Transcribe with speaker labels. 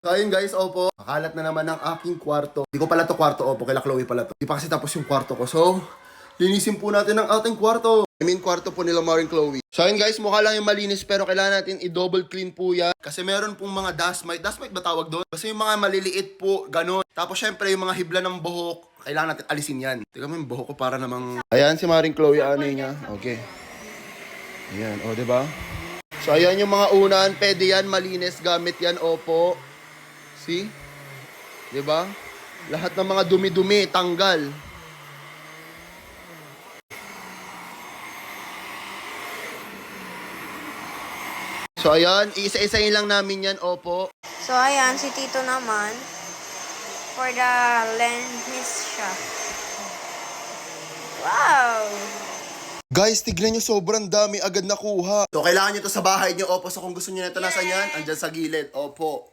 Speaker 1: So ayun guys, opo. Makalat na naman ang aking kwarto. Hindi ko pala to kwarto, opo. Kila Chloe pala to. Di pa kasi tapos yung kwarto ko. So, linisin po natin ang ating kwarto. I mean, kwarto po nila Maring Chloe. So ayun guys, mukha lang yung malinis pero kailangan natin i-double clean po yan. Kasi meron pong mga dust mite. Dust mite ba tawag doon? Kasi yung mga maliliit po, ganun. Tapos syempre yung mga hibla ng buhok, kailangan natin alisin yan. Tingnan mo yung buhok ko para namang... Ayan si Maring Chloe, anay niya. Okay. Ayan, o diba? So ayan yung mga unan, pwede yan, malinis, gamit yan, opo. See? Diba? Lahat ng mga dumi-dumi, tanggal. So ayan, isa-isahin lang namin yan, opo.
Speaker 2: So, ayan, si Tito naman, for the lens siya. Wow!
Speaker 1: Guys, tignan nyo, sobrang dami agad nakuha. So kailangan nyo to sa bahay nyo, opo. So kung gusto nyo na ito, nasa yan? Andyan sa gilid, opo.